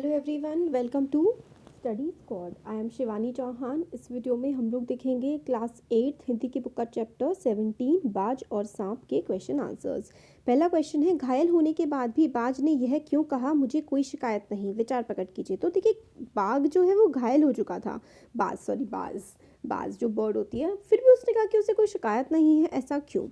Hello everyone, welcome to study squad. I am Shivani Chauhan. इस video में हम लोग देखेंगे क्लास 8 हिंदी की बुक का चैप्टर 17 बाज और सांप के क्वेश्चन आंसर्स। पहला क्वेश्चन है, घायल होने के बाद भी बाज ने यह क्यों कहा मुझे कोई शिकायत नहीं, विचार प्रकट कीजिए। तो देखिए, बाघ जो है वो घायल हो चुका था। बाज जो बर्ड होती है, फिर भी उसने कहा कि उसे कोई शिकायत नहीं है, ऐसा क्यों?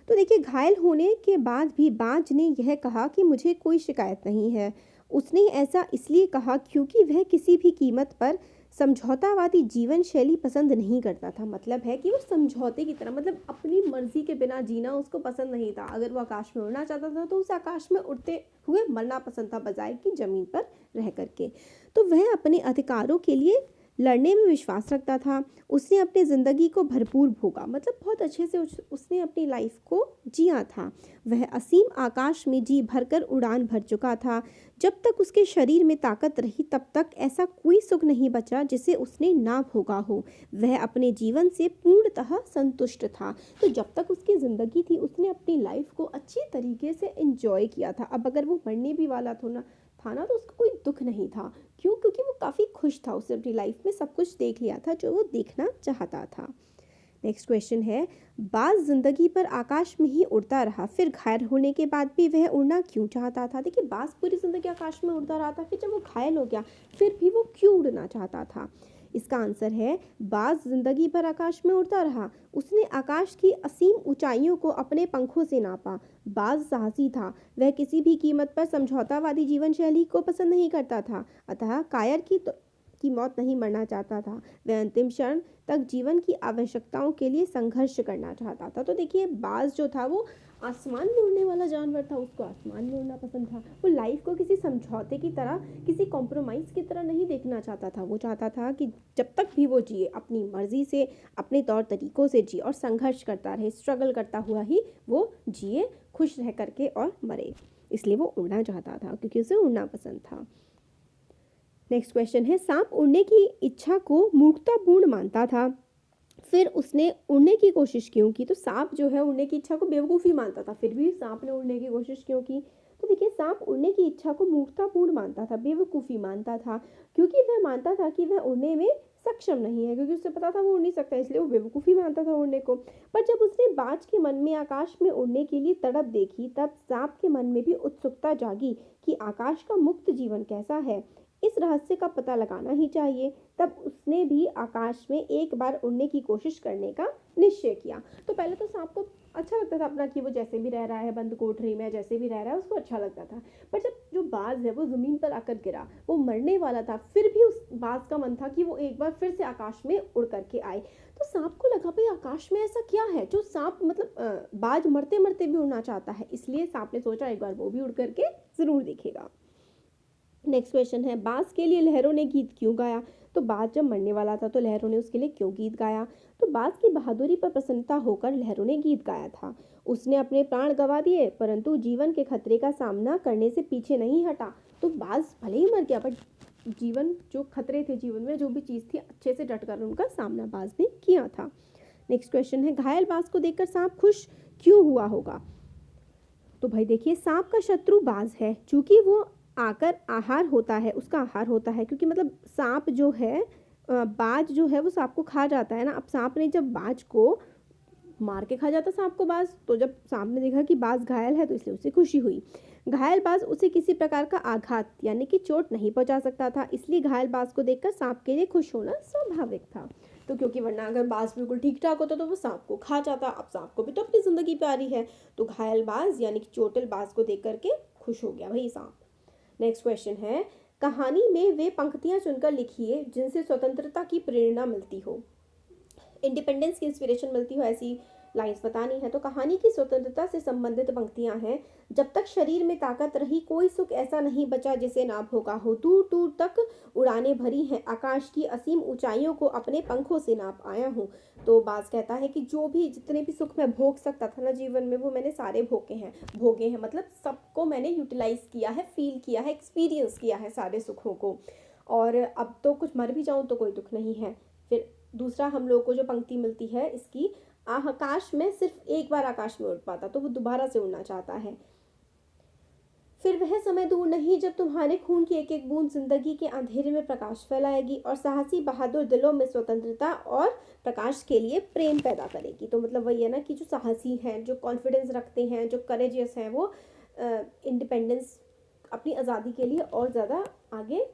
तो देखिए, घायल होने के बाद भी बाज ने यह कहा कि मुझे कोई शिकायत नहीं है। उसने ऐसा इसलिए कहा क्योंकि वह किसी भी कीमत पर समझौतावादी जीवन शैली पसंद नहीं करता था। मतलब है कि वो समझौते की तरह, मतलब अपनी मर्जी के बिना जीना उसको पसंद नहीं था। अगर वो आकाश में उड़ना चाहता था तो उसे आकाश में उड़ते हुए मरना पसंद था, बजाय कि जमीन पर रह करके। तो वह अपने अधिकारों के लिए लड़ने में विश्वास रखता था। उसने अपनी ज़िंदगी को भरपूर भोगा, मतलब बहुत अच्छे से उसने अपनी लाइफ को जिया था। वह असीम आकाश में जी भरकर उड़ान भर चुका था। जब तक उसके शरीर में ताकत रही तब तक ऐसा कोई सुख नहीं बचा जिसे उसने ना भोगा हो। वह अपने जीवन से पूर्णतः संतुष्ट था। तो जब तक उसकी ज़िंदगी थी उसने अपनी लाइफ को अच्छी तरीके से एंजॉय किया था। अब अगर वो मरने भी वाला था ना तो उसका कोई दुख नहीं था। क्यों? क्योंकि वो काफ़ी खुश था। उसने अपनी लाइफ में सब कुछ देख लिया था जो वो देखना चाहता था। नेक्स्ट क्वेश्चन है, बाज जिंदगी पर आकाश में ही उड़ता रहा, फिर घायल होने के बाद भी वह उड़ना क्यों चाहता था? देखिए, बाज पूरी जिंदगी आकाश में उड़ता रहा था, फिर जब वो घायल हो गया फिर भी वो क्यों उड़ना चाहता था? इसका आंसर है, बाज जिंदगी भर आकाश में उड़ता रहा। उसने आकाश की असीम ऊंचाइयों को अपने पंखों से नापा। बाज साहसी था। वह किसी भी कीमत पर समझौतावादी जीवन शैली को पसंद नहीं करता था। अतः कायर की मौत नहीं मरना चाहता था। वह अंतिम क्षण तक जीवन की आवश्यकताओं के लिए संघर्ष करना चाहता था। तो देखिए, बाज जो था वो आसमान में उड़ने वाला जानवर था। उसको आसमान में उड़ना पसंद था। वो लाइफ को किसी समझौते की तरह, किसी कॉम्प्रोमाइज़ की तरह नहीं देखना चाहता था। वो चाहता था कि जब तक भी वो जिए अपनी मर्जी से, अपने तौर तरीकों से जिए और संघर्ष करता रहे, स्ट्रगल करता हुआ ही वो जिए, खुश रह करके और मरे। इसलिए वो उड़ना चाहता था, क्योंकि उसे उड़ना पसंद था। नेक्स्ट क्वेश्चन है, सांप उड़ने की इच्छा को मूर्खतापूर्ण मानता था, फिर उसने उड़ने की कोशिश क्यों की? तो सांप जो है उड़ने की इच्छा को बेवकूफ़ी मानता था, फिर भी सांप ने उड़ने की कोशिश क्यों की? तो देखिए, सांप उड़ने की इच्छा को मूर्खतापूर्ण मानता था, बेवकूफ़ी मानता था, क्योंकि वह मानता था कि वह उड़ने में सक्षम नहीं है। क्योंकि उसे पता था वो उड़ नहीं सकता, इसलिए वो बेवकूफ़ी मानता था उड़ने को। पर जब उसने बाज के मन में आकाश में उड़ने के लिए तड़प देखी, तब सांप के मन में भी उत्सुकता जागी कि आकाश का मुक्त जीवन कैसा है। इस रहस्य का पता लगाना ही चाहिए। तब उसने भी आकाश में एक बार उड़ने की कोशिश करने का निश्चय किया। तो पहले तो सांप को अच्छा लगता था अपना, कि वो जैसे भी रह रहा है बंद कोठरी में, जैसे भी रह रहा है उसको अच्छा लगता था। पर जब जो बाज है वो ज़मीन पर आकर गिरा, वो मरने वाला था, फिर भी उस बाज का मन था कि वो एक बार फिर से आकाश में उड़ करके आए। तो सांप को लगा, भाई आकाश में ऐसा क्या है जो सांप, मतलब बाज मरते मरते भी उड़ना चाहता है। इसलिए सांप ने सोचा एक बार वो भी उड़ करके ज़रूर देखेगा। नेक्स्ट क्वेश्चन है, बाज के लिए लहरों ने गीत क्यों गाया? तो बाज जब मरने वाला था तो लहरों ने उसके लिए क्यों गीत गाया? तो बाज की बहादुरी पर प्रसन्नता होकर लहरों ने गीत गाया था। उसने अपने प्राण गंवा दिए परंतु जीवन के खतरे का सामना करने से पीछे नहीं हटा। तो बाज भले ही मर गया, पर जीवन, जो खतरे थे जीवन में, जो भी चीज़ थी, अच्छे से डटकर उनका सामना बाज ने किया था। नेक्स्ट क्वेश्चन है, घायल बाज को देखकर सांप खुश क्यों हुआ होगा? तो भाई देखिए, सांप का शत्रु बाज है, चूंकि वो आकर आहार होता है, उसका आहार होता है। क्योंकि मतलब सांप जो है, बाज जो है वो सांप को खा जाता है ना। अब सांप ने जब बाज को मार के खा जाता सांप को बाज, तो जब सांप ने देखा कि बाज घायल है तो इसलिए उसे खुशी हुई। घायल बाज उसे किसी प्रकार का आघात यानी कि चोट नहीं पहुंचा सकता था, इसलिए घायल बाज को देखकर सांप के लिए खुश होना स्वाभाविक था। तो क्योंकि वरना अगर बाज बिल्कुल ठीक ठाक होता तो वो सांप को खा जाता। अब सांप को भी तो अपनी जिंदगी प्यारी है, तो घायल बाज यानी कि चोटिल बाज को देख करके खुश हो गया भाई सांप। नेक्स्ट क्वेश्चन है, कहानी में वे पंक्तियां चुनकर लिखिए जिनसे स्वतंत्रता की प्रेरणा मिलती हो, इंडिपेंडेंस की इंस्पिरेशन मिलती हो, ऐसी लाइंस बतानी है। तो कहानी की स्वतंत्रता से संबंधित पंक्तियां हैं, जब तक शरीर में ताकत रही कोई सुख ऐसा नहीं बचा जिसे ना भोगा हो। दूर दूर तक उड़ाने भरी हैं, आकाश की असीम ऊंचाइयों को अपने पंखों से नाप आया हूँ। तो बाज कहता है कि जो भी, जितने भी सुख मैं भोग सकता था ना जीवन में, वो मैंने सारे भोगे हैं, मतलब सबको मैंने यूटिलाइज किया है, फील किया है, एक्सपीरियंस किया है सारे सुखों को। और अब तो कुछ मर भी जाऊं तो कोई दुख नहीं है। फिर दूसरा हम लोग को जो पंक्ति मिलती है इसकी, आकाश में सिर्फ एक बार आकाश में उड़ पाता, तो वो दोबारा से उड़ना चाहता है। फिर वह समय दूर नहीं जब तुम्हारे खून की एक एक बूंद जिंदगी के अंधेरे में प्रकाश फैलाएगी और साहसी बहादुर दिलों में स्वतंत्रता और प्रकाश के लिए प्रेम पैदा करेगी। तो मतलब वही है ना कि जो साहसी हैं, जो कॉन्फिडेंस रखते हैं, जो करेजियस हैं, वो इंडिपेंडेंस, अपनी आज़ादी के लिए और ज़्यादा आगे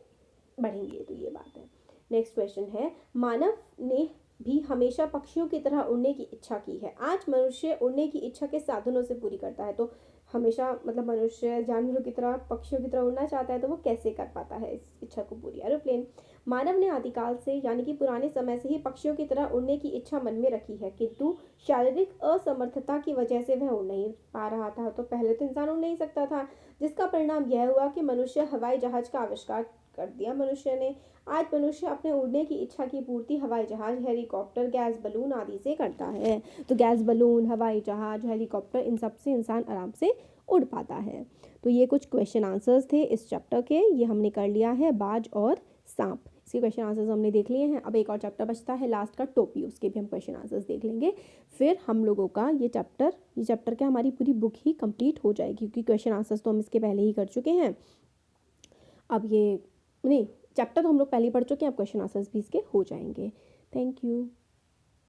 बढ़ेंगे। तो ये बात है। नेक्स्ट क्वेश्चन है, मानव ने भी हमेशा पक्षियों की तरह उड़ने की इच्छा की है, आज मनुष्य उड़ने की इच्छा के साधनों से पूरी करता है। तो हमेशा मतलब मनुष्य जानवरों की तरह, पक्षियों की तरह उड़ना चाहता है, तो वो कैसे कर पाता है इस इच्छा को पूरी? एरोप्लेन। मानव ने आदिकाल से यानी कि पुराने समय से ही पक्षियों की तरह उड़ने की इच्छा मन में रखी है, किंतु शारीरिक असमर्थता की वजह से वह उड़ नहीं पा रहा था। तो पहले तो इंसान उड़ नहीं सकता था, जिसका परिणाम यह हुआ कि मनुष्य हवाई जहाज का आविष्कार कर दिया मनुष्य ने। आज मनुष्य अपने उड़ने की इच्छा की पूर्ति हवाई जहाज, हेलीकॉप्टर, गैस बलून आदि से करता है। तो गैस बलून, हवाई जहाज, हेलीकॉप्टर, इन सब से इंसान आराम से उड़ पाता है। तो ये कुछ क्वेश्चन आंसर्स थे इस चैप्टर के, ये हमने कर लिया है बाज और सांप। इसके क्वेश्चन आंसर्स हमने देख लिए हैं। अब एक और चैप्टर बचता है लास्ट का, टोपी, उसके भी हम क्वेश्चन आंसर्स देख लेंगे। फिर हम लोगों का ये चैप्टर क्या, हमारी पूरी बुक ही कंप्लीट हो जाएगी, क्योंकि क्वेश्चन आंसर्स तो हम इसके पहले ही कर चुके हैं। अब ये नहीं, चैप्टर तो हम लोग पहले ही पढ़ चुके हैं, अब क्वेश्चन आंसर्स भी इसके हो जाएंगे। Thank you.